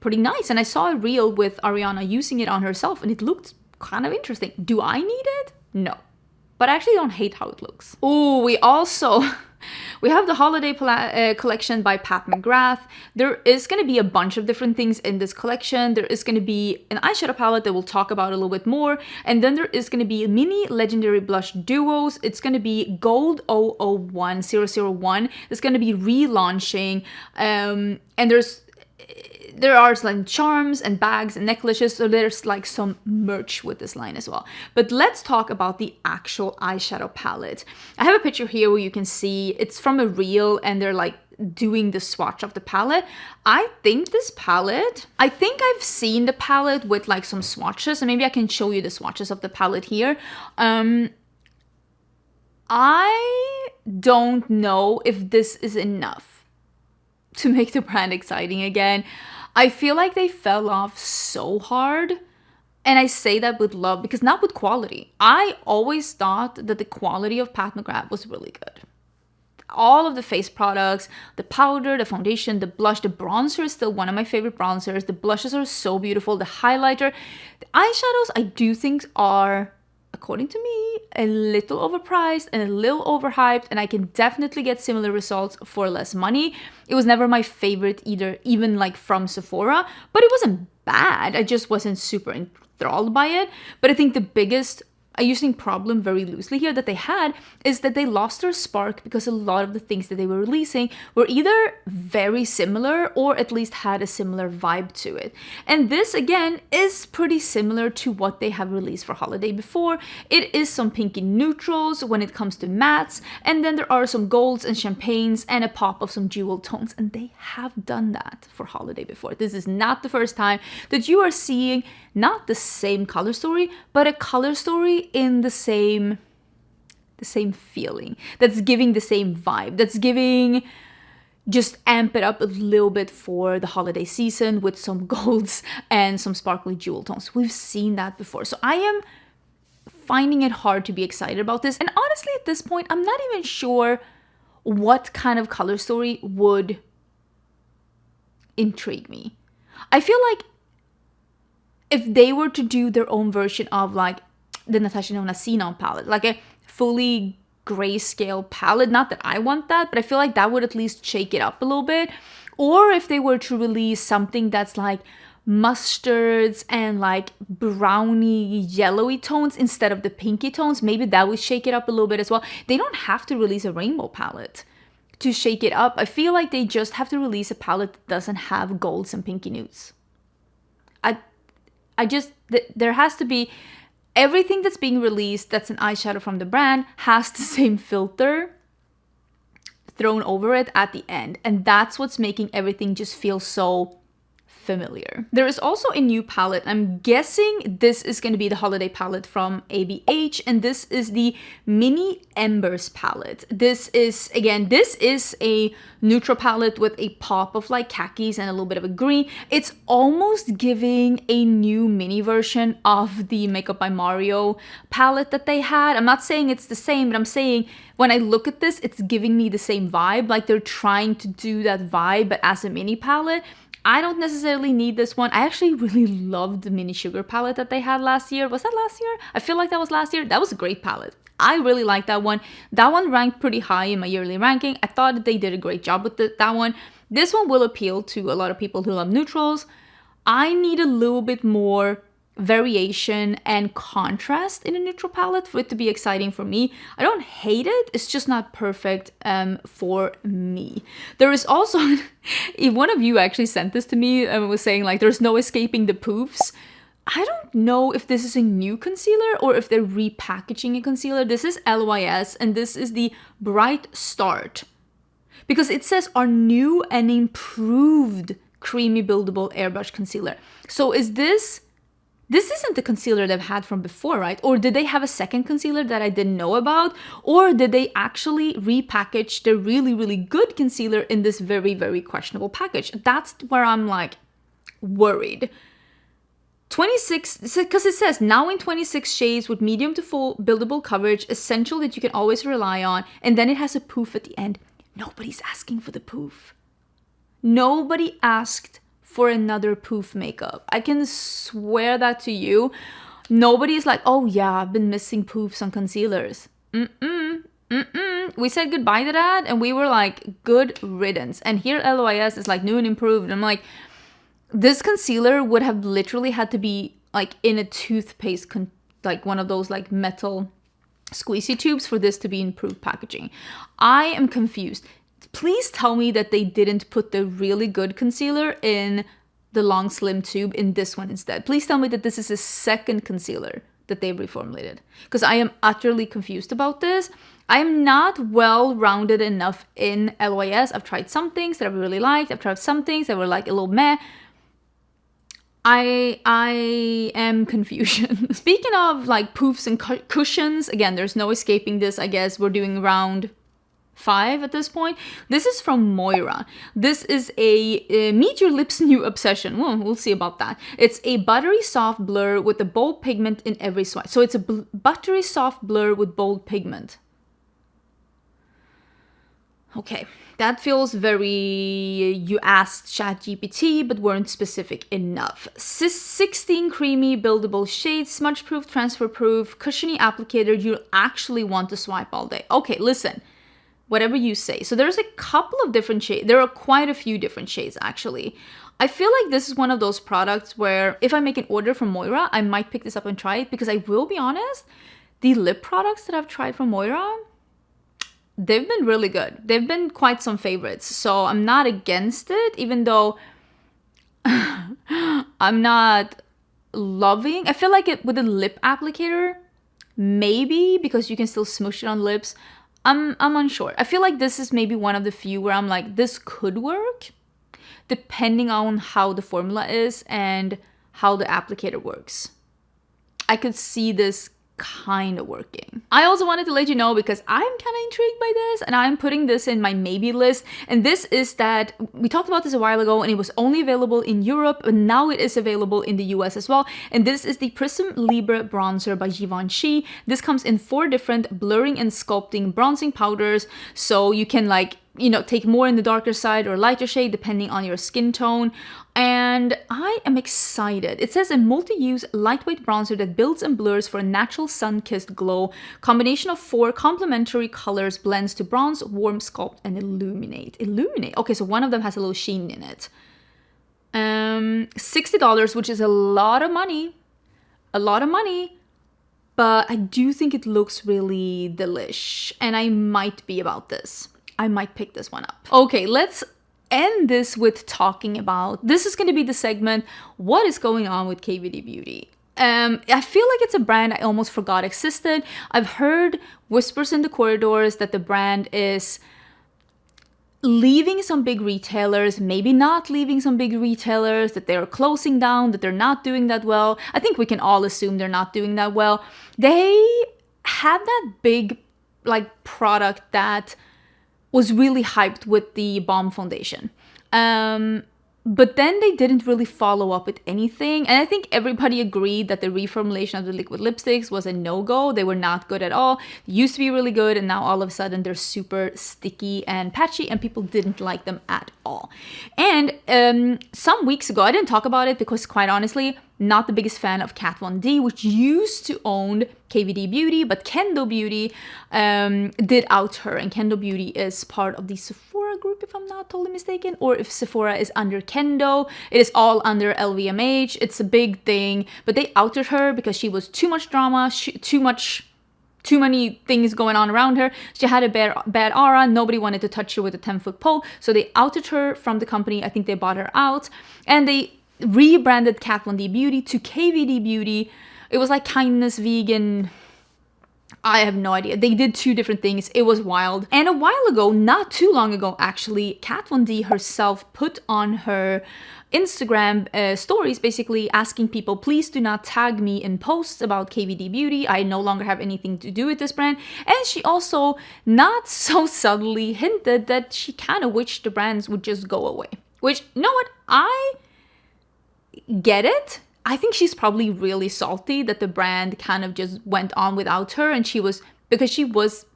pretty nice. And I saw a reel with Ariana using it on herself and it looked kind of interesting. Do I need it? No. But I actually don't hate how it looks. Oh, we have the holiday collection by Pat McGrath. There is going to be a bunch of different things in this collection. There is going to be an eyeshadow palette that we'll talk about a little bit more. And then there is going to be mini legendary blush duos. It's going to be Gold 001. It's going to be relaunching. And there are like charms and bags and necklaces, so there's like some merch with this line as well. But let's talk about the actual eyeshadow palette. I have a picture here where you can see it's from a reel and they're like doing the swatch of the palette. I think I've seen the palette with like some swatches, and maybe I can show you the swatches of the palette here. I don't know if this is enough to make the brand exciting again. I feel like they fell off so hard, and I say that with love because not with quality. I always thought that the quality of Pat McGrath was really good. All of the face products, the powder, the foundation, the blush, the bronzer is still one of my favorite bronzers. The blushes are so beautiful. The highlighter, the eyeshadows I do think are, according to me, a little overpriced and a little overhyped, and I can definitely get similar results for less money. It was never my favorite either, even like from Sephora, but it wasn't bad. I just wasn't super enthralled by it. But I think the biggest, I using problem very loosely here, that they had is that they lost their spark because a lot of the things that they were releasing were either very similar or at least had a similar vibe to it. And this again is pretty similar to what they have released for holiday before. It is some pinky neutrals when it comes to mattes, and then there are some golds and champagnes and a pop of some jewel tones, and they have done that for holiday before. This is not the first time that you are seeing not the same color story, but a color story in the same feeling, that's giving the same vibe, that's giving, just amp it up a little bit for the holiday season with some golds and some sparkly jewel tones. We've seen that before. So I am finding it hard to be excited about this. And honestly, at this point, I'm not even sure what kind of color story would intrigue me. I feel like if they were to do their own version of like the Natasha Denona Xenon palette, like a fully grayscale palette, not that I want that, but I feel like that would at least shake it up a little bit. Or if they were to release something that's like mustards and like browny yellowy tones instead of the pinky tones, maybe that would shake it up a little bit as well. They don't have to release a rainbow palette to shake it up. I feel like they just have to release a palette that doesn't have golds and pinky nudes. There has to be, everything that's being released that's an eyeshadow from the brand has the same filter thrown over it at the end. And that's what's making everything just feel so familiar. There is also a new palette. I'm guessing this is going to be the holiday palette from ABH, and this is the Mini Embers palette. This is a neutral palette with a pop of like khakis and a little bit of a green. It's almost giving a new mini version of the Makeup by Mario palette that they had. I'm not saying it's the same, but I'm saying when I look at this, it's giving me the same vibe. Like they're trying to do that vibe, but as a mini palette. I don't necessarily need this one. I actually really loved the Mini Sugar palette that they had last year. Was that last year? I feel like that was last year. That was a great palette. I really liked that one. That one ranked pretty high in my yearly ranking. I thought that they did a great job with that one. This one will appeal to a lot of people who love neutrals. I need a little bit more variation and contrast in a neutral palette for it to be exciting for me. I don't hate it, it's just not perfect for me. There is also one of you actually sent this to me and was saying like there's no escaping the poofs. I don't know if this is a new concealer or if they're repackaging a concealer. This is Lys and this is the Bright Start, because it says our new and improved creamy buildable airbrush concealer. So is this isn't the concealer they've had from before, right? Or did they have a second concealer that I didn't know about? Or did they actually repackage the really, really good concealer in this very, very questionable package? That's where I'm like worried. 26, because it says now in 26 shades with medium to full buildable coverage, essential that you can always rely on. And then it has a poof at the end. Nobody's asking for the poof. Nobody asked for another poof makeup. I can swear that to you. Nobody's like, oh yeah, I've been missing poofs on concealers. We said goodbye to that and we were like, good riddance. And here LYS is like new and improved. I'm like, this concealer would have literally had to be like in a toothpaste, like one of those like metal squeezy tubes for this to be improved packaging. I am confused. Please tell me that they didn't put the really good concealer in the long slim tube in this one instead. Please tell me that this is a second concealer that they've reformulated, because I am utterly confused about this. I am not well-rounded enough in LYS. I've tried some things that I really liked. I've tried some things that were like a little meh. I am confusion. Speaking of like poofs and cushions, again, there's no escaping this. I guess we're doing round 5 at this point. This is from Moira. This is a Meet Your Lips New Obsession. Well, we'll see about that. It's a buttery soft blur with a bold pigment in every swipe. So it's a buttery soft blur with bold pigment. Okay, that feels very, you asked ChatGPT but weren't specific enough. 16 creamy buildable shades, smudge proof, transfer proof, cushiony applicator you'll actually want to swipe all day. Okay, listen, whatever you say. So there's a couple of different shades. There are quite a few different shades actually. I feel like this is one of those products where if I make an order from Moira, I might pick this up and try it, because I will be honest, the lip products that I've tried from Moira, they've been really good. They've been quite some favorites. So I'm not against it, even though I'm not loving. I feel like it with a lip applicator, maybe, because you can still smoosh it on lips. I'm unsure. I feel like this is maybe one of the few where I'm like, this could work, depending on how the formula is and how the applicator works. I could see this kind of working. I also wanted to let you know, because I'm kind of intrigued by this and I'm putting this in my maybe list, and this is that we talked about this a while ago and it was only available in Europe, but now it is available in the US as well, and this is the Prism Libre bronzer by Givenchy. This comes in 4 different blurring and sculpting bronzing powders, so you can like, you know, take more in the darker side or lighter shade depending on your skin tone. And I am excited. It says a multi-use lightweight bronzer that builds and blurs for a natural sun-kissed glow. Combination of 4 complementary colors blends to bronze, warm, sculpt, and illuminate. Okay, so one of them has a little sheen in it. $60, which is a lot of money. But I do think it looks really delish, and I might be about this. I might pick this one up. Okay, let's end this with talking about, this is going to be the segment, what is going on with KVD Beauty? I feel like it's a brand I almost forgot existed. I've heard whispers in the corridors that the brand is leaving some big retailers, maybe not leaving some big retailers, that they're closing down, that they're not doing that well. I think we can all assume they're not doing that well. They had that big like product that was really hyped with the Balm Foundation. But then they didn't really follow up with anything. And I think everybody agreed that the reformulation of the liquid lipsticks was a no-go. They were not good at all. They used to be really good, and now all of a sudden they're super sticky and patchy, and people didn't like them at all. And some weeks ago, I didn't talk about it because, quite honestly, not the biggest fan of Kat Von D, which used to own KVD Beauty, but Kendo Beauty did out her, and Kendo Beauty is part of the Sephora group, if I'm not totally mistaken, or if Sephora is under Kendo, it is all under LVMH. It's a big thing, but they outed her because she was too much drama, too many things going on around her. She had a bad aura. Nobody wanted to touch her with a 10-foot pole, so they outed her from the company. I think they bought her out, and they rebranded Kat Von D Beauty to KVD Beauty. It was like Kindness Vegan. I have no idea. They did 2 different things. It was wild. And a while ago, not too long ago actually, Kat Von D herself put on her Instagram stories basically asking people, please do not tag me in posts about KVD Beauty. I no longer have anything to do with this brand. And she also not so subtly hinted that she kind of wished the brands would just go away. Which, you know what? I get it. I think she's probably really salty that the brand kind of just went on without her, and because she was,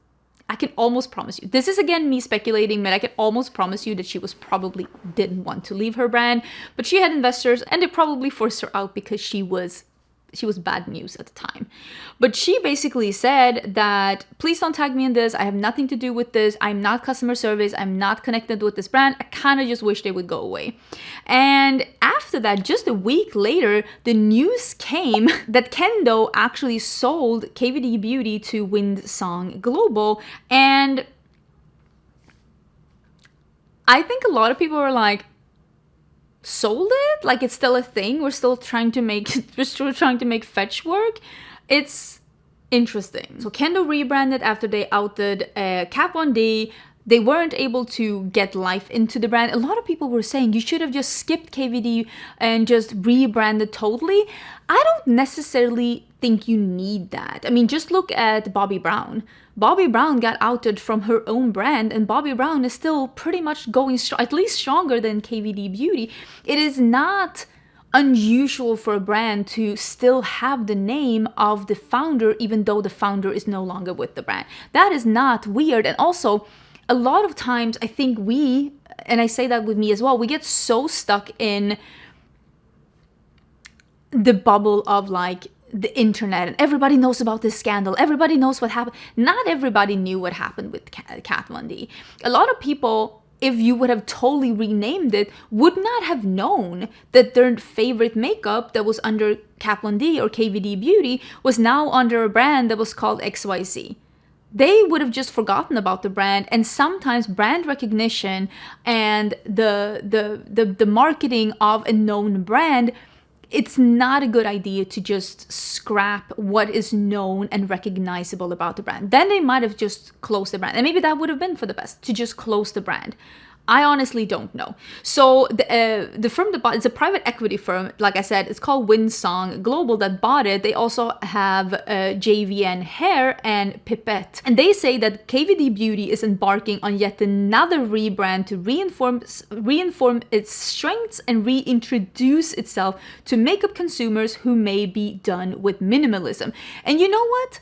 I can almost promise you, this is again me speculating, but I can almost promise you that she was probably didn't want to leave her brand, but she had investors and they probably forced her out because she was bad news at the time. But she basically said that, please don't tag me in this. I have nothing to do with this. I'm not customer service. I'm not connected with this brand. I kind of just wish they would go away. And after that, just a week later, the news came that Kendo actually sold KVD Beauty to Windsong Global. And I think a lot of people were like, sold it? Like, it's still a thing? We're still trying to make fetch work? It's interesting. So Kendo rebranded after they outed Kat Von D. They weren't able to get life into the brand. A lot of people were saying you should have just skipped KVD and just rebranded totally. I don't necessarily think you need that. I mean, just look at Bobbi Brown. Bobbi Brown got outed from her own brand, and Bobbi Brown is still pretty much going at least stronger than KVD Beauty. It is not unusual for a brand to still have the name of the founder even though the founder is no longer with the brand. That is not weird. And also, a lot of times I think we, and I say that with me as well, we get so stuck in the bubble of like the internet and everybody knows about this scandal, everybody knows what happened. Not everybody knew what happened with Kat Von D. A lot of people, if you would have totally renamed it, would not have known that their favorite makeup that was under Kat Von D or KVD Beauty was now under a brand that was called XYZ. They would have just forgotten about the brand. And sometimes brand recognition and the marketing of a known brand, it's not a good idea to just scrap what is known and recognizable about the brand. Then they might have just closed the brand. And maybe that would have been for the best, to just close the brand. I honestly don't know. So the firm that bought, it's a private equity firm. Like I said, it's called Windsong Global that bought it. They also have JVN Hair and Pipette. And they say that KVD Beauty is embarking on yet another rebrand to reinform its strengths and reintroduce itself to makeup consumers who may be done with minimalism. And you know what?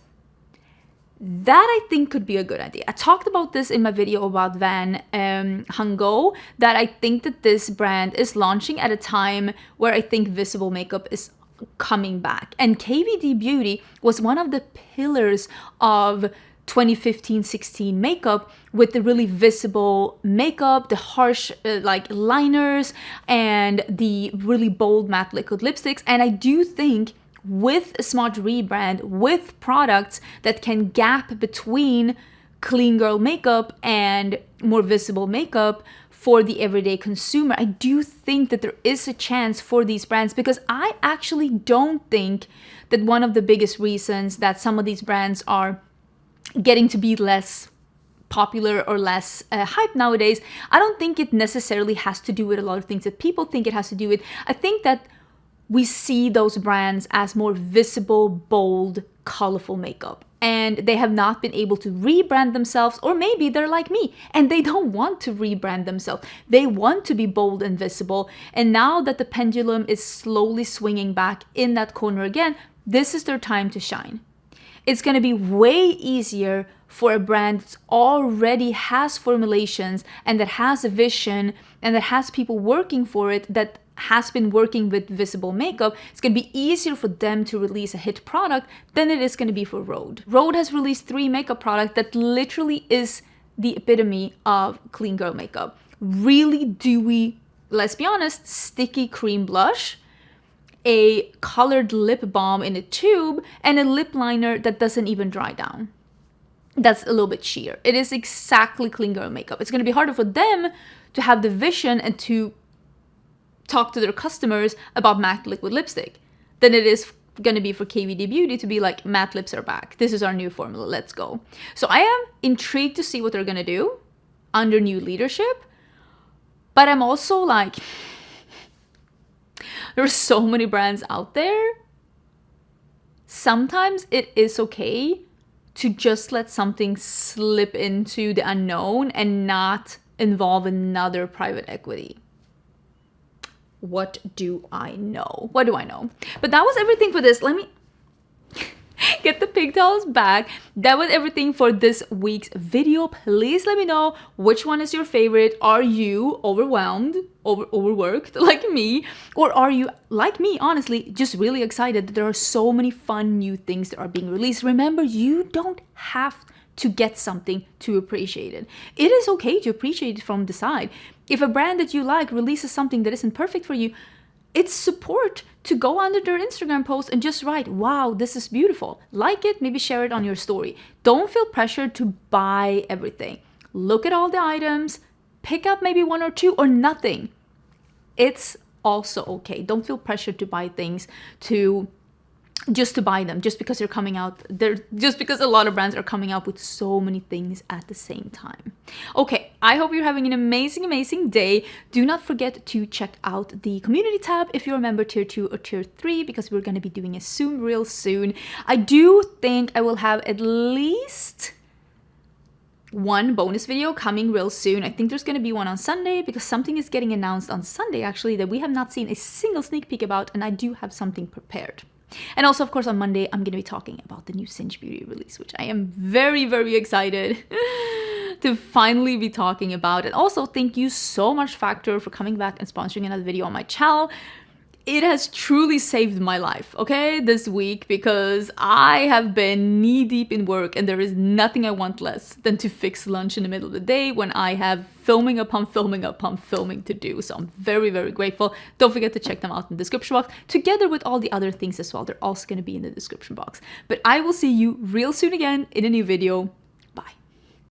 That I think could be a good idea. I talked about this in my video about Van Hungo, that I think that this brand is launching at a time where I think visible makeup is coming back. And KVD Beauty was one of the pillars of 2015-16 makeup, with the really visible makeup, the harsh like liners, and the really bold matte liquid lipsticks. And I do think with a smart rebrand, with products that can gap between clean girl makeup and more visible makeup for the everyday consumer, I do think that there is a chance for these brands, because I actually don't think that one of the biggest reasons that some of these brands are getting to be less popular or less hype nowadays, I don't think it necessarily has to do with a lot of things that people think it has to do with. I think that we see those brands as more visible, bold, colorful makeup. And they have not been able to rebrand themselves, or maybe they're like me and they don't want to rebrand themselves. They want to be bold and visible. And now that the pendulum is slowly swinging back in that corner again, this is their time to shine. It's going to be way easier for a brand that already has formulations and that has a vision and that has people working for it, that has been working with visible makeup. It's going to be easier for them to release a hit product than it is going to be for Rhode. Rhode has released 3 makeup products that literally is the epitome of clean girl makeup. Really dewy, let's be honest, sticky cream blush, a colored lip balm in a tube, and a lip liner that doesn't even dry down. That's a little bit sheer. It is exactly clean girl makeup. It's going to be harder for them to have the vision and to talk to their customers about matte liquid lipstick than it is going to be for KVD Beauty to be like, matte lips are back. This is our new formula. Let's go. So I am intrigued to see what they're going to do under new leadership. But I'm also like, there's so many brands out there. Sometimes it is okay to just let something slip into the unknown and not involve another private equity. what do I know? What do I know? But that was everything for this. Let me get the pigtails back. That was everything for this week's video. Please let me know which one is your favorite. Are you overwhelmed, overworked like me? Or are you, like me, honestly, just really excited that there are so many fun new things that are being released? Remember, you don't have to get something to appreciate it. It is okay to appreciate it from the side. If a brand that you like releases something that isn't perfect for you, it's support to go under their Instagram post and just write, wow, this is beautiful. Like it, maybe share it on your story. Don't feel pressured to buy everything. Look at all the items, pick up maybe one or two or nothing. It's also okay. Don't feel pressured to buy things just to buy them, just because they're coming out there, just because a lot of brands are coming out with so many things at the same time. Okay, I hope you're having an amazing day. Do not forget to check out the community tab if you're a member tier 2 or tier 3, because we're going to be doing it real soon. I do think I will have at least one bonus video coming real soon. I think there's going to be one on Sunday, because something is getting announced on Sunday actually that we have not seen a single sneak peek about, and I do have something prepared. And also, of course, on Monday, I'm going to be talking about the new Singe Beauty release, which I am very excited to finally be talking about. And also, thank you so much, Factor, for coming back and sponsoring another video on my channel. It has truly saved my life, okay, this week, because I have been knee-deep in work, and there is nothing I want less than to fix lunch in the middle of the day when I have filming upon filming to do. So I'm very grateful. Don't forget to check them out in the description box, together with all the other things as well. They're also going to be in the description box. But I will see you real soon again in a new video.